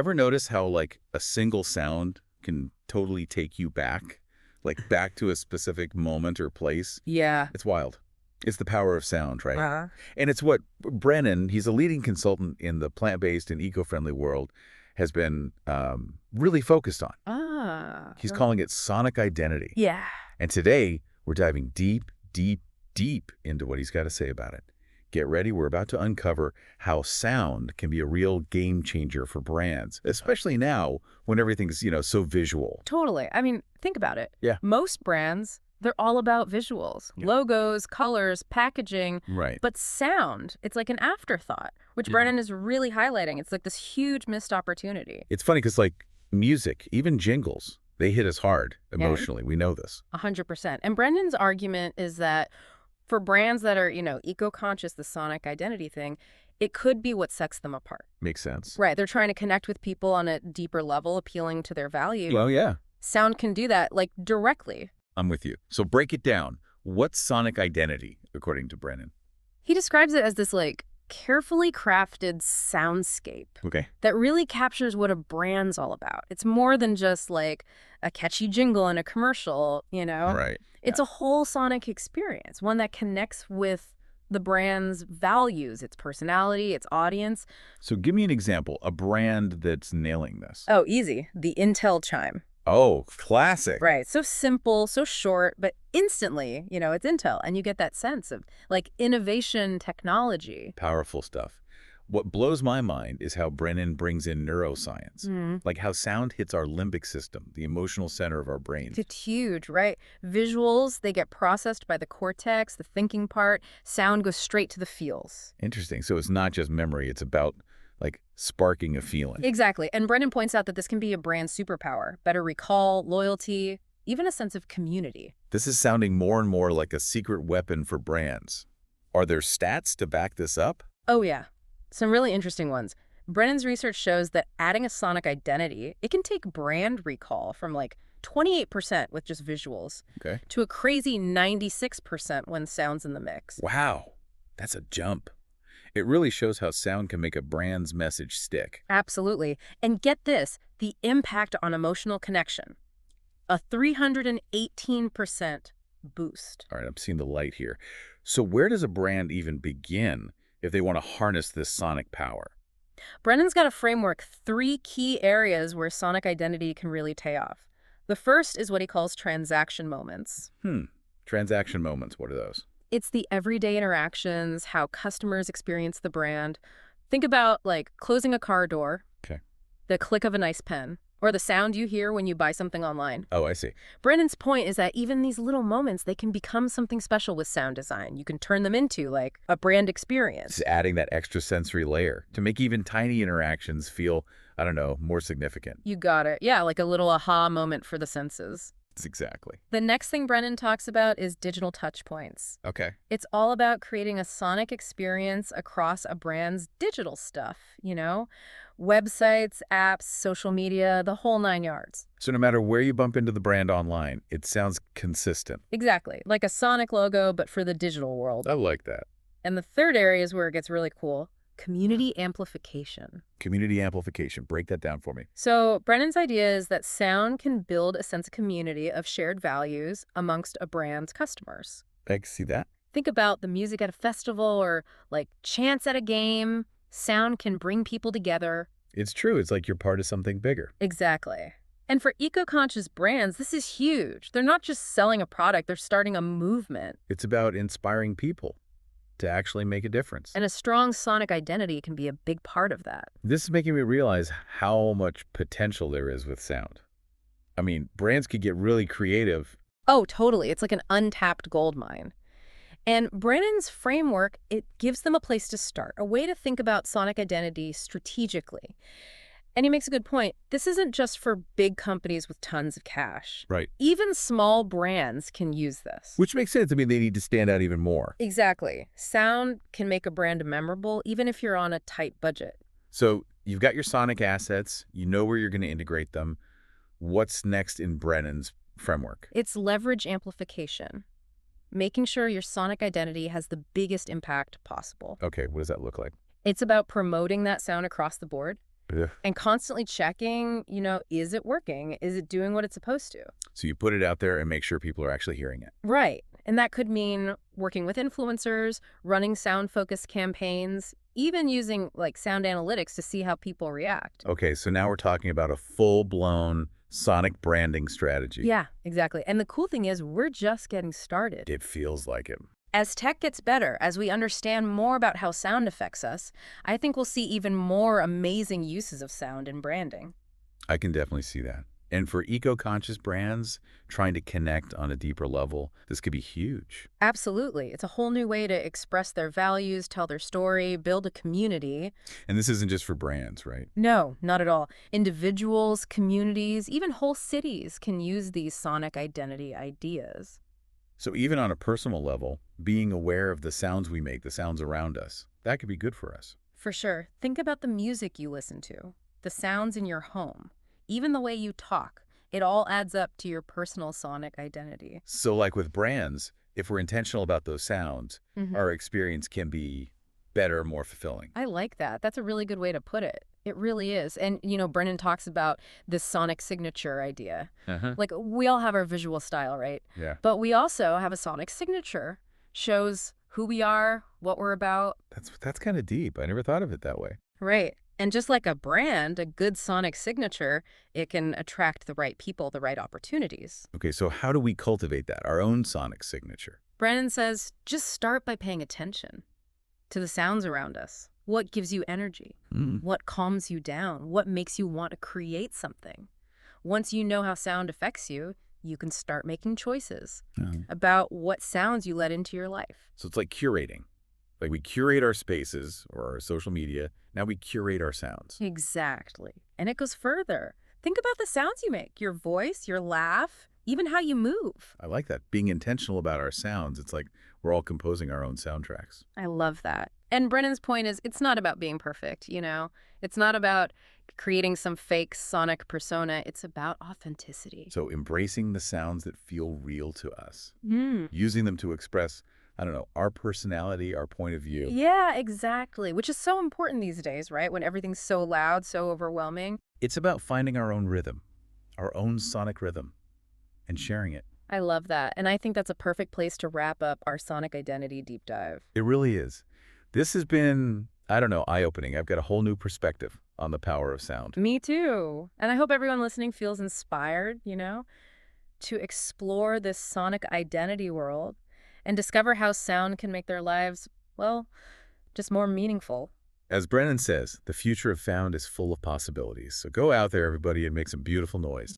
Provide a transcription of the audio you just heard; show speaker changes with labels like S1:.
S1: Ever notice how, like, a single sound can totally take you back? Like, back to a specific moment or place?
S2: Yeah.
S1: It's wild. It's the power of sound, right?
S2: Uh-huh.
S1: And it's what Brennan, he's a leading consultant in the plant-based and eco-friendly world, has been really focused on.
S2: Ah.
S1: He's calling it sonic identity.
S2: Yeah.
S1: And today, we're diving deep, deep, deep into what he's got to say about it. Get ready, we're about to uncover how sound can be a real game changer for brands, especially now when everything's, so visual.
S2: Totally. I mean, think about it.
S1: Yeah.
S2: Most brands, they're all about visuals, logos, colors, packaging.
S1: Right.
S2: But sound, it's like an afterthought, which Brennan is really highlighting. It's like this huge missed opportunity.
S1: It's funny because, like, music, even jingles, they hit us hard emotionally. We know this.
S2: 100%. And Brennan's argument is that for brands that are, eco-conscious, the sonic identity thing, it could be what sets them apart.
S1: Makes sense.
S2: Right. They're trying to connect with people on a deeper level, appealing to their value.
S1: Well, yeah.
S2: Sound can do that, like, directly.
S1: I'm with you. So break it down. What's sonic identity, according to Brennan?
S2: He describes it as this, like, carefully crafted soundscape that really captures what a brand's all about. It's more than just, like, a catchy jingle in a commercial,
S1: Right.
S2: It's a whole sonic experience, one that connects with the brand's values, its personality, its audience.
S1: So give me an example, a brand that's nailing this.
S2: Oh, easy. The Intel chime.
S1: Oh, classic.
S2: Right. So simple, so short, but instantly, it's Intel. And you get that sense of, like, innovation technology.
S1: Powerful stuff. What blows my mind is how Brennan brings in neuroscience, like how sound hits our limbic system, the emotional center of our brains.
S2: It's huge, right? Visuals, they get processed by the cortex, the thinking part. Sound goes straight to the feels.
S1: Interesting. So it's not just memory. It's about, like, sparking a feeling.
S2: Exactly. And Brennan points out that this can be a brand superpower. Better recall, loyalty, even a sense of community.
S1: This is sounding more and more like a secret weapon for brands. Are there stats to back this up?
S2: Oh, yeah. Some really interesting ones. Brennan's research shows that adding a sonic identity, it can take brand recall from like 28% with just visuals to a crazy 96% when sound's in the mix.
S1: Wow, that's a jump. It really shows how sound can make a brand's message stick.
S2: Absolutely. And get this, the impact on emotional connection. A 318% boost.
S1: All right, I'm seeing the light here. So where does a brand even begin if they want to harness this sonic power?
S2: Brennan's got a framework, 3 key areas where sonic identity can really pay off. The first is what he calls transaction moments.
S1: Transaction moments, what are those?
S2: It's the everyday interactions, how customers experience the brand. Think about, like, closing a car door, the click of a nice pen, or the sound you hear when you buy something online.
S1: Oh, I see.
S2: Brennan's point is that even these little moments, they can become something special with sound design. You can turn them into, like, a brand experience.
S1: It's adding that extra sensory layer to make even tiny interactions feel, I don't know, more significant.
S2: You got it. Yeah, like a little aha moment for the senses.
S1: Exactly.
S2: The next thing Brennan talks about is digital touch points.
S1: Okay.
S2: It's all about creating a sonic experience across a brand's digital stuff, websites, apps, social media, the whole 9 yards.
S1: So no matter where you bump into the brand online, it sounds consistent.
S2: Exactly. Like a sonic logo, but for the digital world.
S1: I like that.
S2: And the third area is where it gets really cool. Community amplification.
S1: Community amplification. Break that down for me.
S2: So Brennan's idea is that sound can build a sense of community of shared values amongst a brand's customers.
S1: I can see that.
S2: Think about the music at a festival or, like, chants at a game. Sound can bring people together.
S1: It's true. It's like you're part of something bigger.
S2: Exactly. And for eco-conscious brands, this is huge. They're not just selling a product, they're starting a movement.
S1: It's about inspiring people to actually make a difference.
S2: And a strong sonic identity can be a big part of that.
S1: This is making me realize how much potential there is with sound. I mean, brands could get really creative.
S2: Oh, totally. It's like an untapped gold mine. And Brennan's framework, it gives them a place to start, a way to think about sonic identity strategically. And he makes a good point. This isn't just for big companies with tons of cash.
S1: Right.
S2: Even small brands can use this.
S1: Which makes sense. I mean, they need to stand out even more.
S2: Exactly. Sound can make a brand memorable, even if you're on a tight budget.
S1: So you've got your sonic assets. You know where you're going to integrate them. What's next in Brennan's framework?
S2: It's leverage amplification, making sure your sonic identity has the biggest impact possible.
S1: Okay, what does that look like?
S2: It's about promoting that sound across the board.
S1: Yeah.
S2: And constantly checking, is it working? Is it doing what it's supposed to?
S1: So you put it out there and make sure people are actually hearing it.
S2: Right. And that could mean working with influencers, running sound-focused campaigns, even using like sound analytics to see how people react.
S1: Okay, so now we're talking about a full-blown sonic branding strategy.
S2: Yeah, exactly. And the cool thing is we're just getting started.
S1: It feels like it.
S2: As tech gets better, as we understand more about how sound affects us, I think we'll see even more amazing uses of sound in branding.
S1: I can definitely see that. And for eco-conscious brands trying to connect on a deeper level, this could be huge.
S2: Absolutely. It's a whole new way to express their values, tell their story, build a community.
S1: And this isn't just for brands, right?
S2: No, not at all. Individuals, communities, even whole cities can use these sonic identity ideas.
S1: So even on a personal level, being aware of the sounds we make, the sounds around us, that could be good for us.
S2: For sure. Think about the music you listen to, the sounds in your home, even the way you talk. It all adds up to your personal sonic identity.
S1: So like with brands, if we're intentional about those sounds, our experience can be better, more fulfilling.
S2: I like that. That's a really good way to put it. It really is. And, Brennan talks about this sonic signature idea. Like, we all have our visual style, right?
S1: Yeah.
S2: But we also have a sonic signature. Shows who we are, what we're about.
S1: That's kind of deep. I never thought of it that way.
S2: Right. And just like a brand, a good sonic signature, it can attract the right people, the right opportunities.
S1: Okay, so how do we cultivate that, our own sonic signature?
S2: Brennan says, just start by paying attention to the sounds around us. What gives you energy? What calms you down? What makes you want to create something? Once you know how sound affects you, you can start making choices about what sounds you let into your life.
S1: So it's like curating. Like we curate our spaces or our social media. Now we curate our sounds.
S2: Exactly. And it goes further. Think about the sounds you make, your voice, your laugh, even how you move.
S1: I like that. Being intentional about our sounds. It's like we're all composing our own soundtracks.
S2: I love that. And Brennan's point is it's not about being perfect, It's not about creating some fake sonic persona. It's about authenticity.
S1: So embracing the sounds that feel real to us. Using them to express, I don't know, our personality, our point of view.
S2: Yeah, exactly. Which is so important these days, right? When everything's so loud, so overwhelming.
S1: It's about finding our own rhythm, our own sonic rhythm, and sharing it.
S2: I love that. And I think that's a perfect place to wrap up our sonic identity deep dive.
S1: It really is. This has been, I don't know, eye-opening. I've got a whole new perspective on the power of sound.
S2: Me too. And I hope everyone listening feels inspired, to explore this sonic identity world and discover how sound can make their lives, well, just more meaningful.
S1: As Brennan says, the future of sound is full of possibilities. So go out there, everybody, and make some beautiful noise.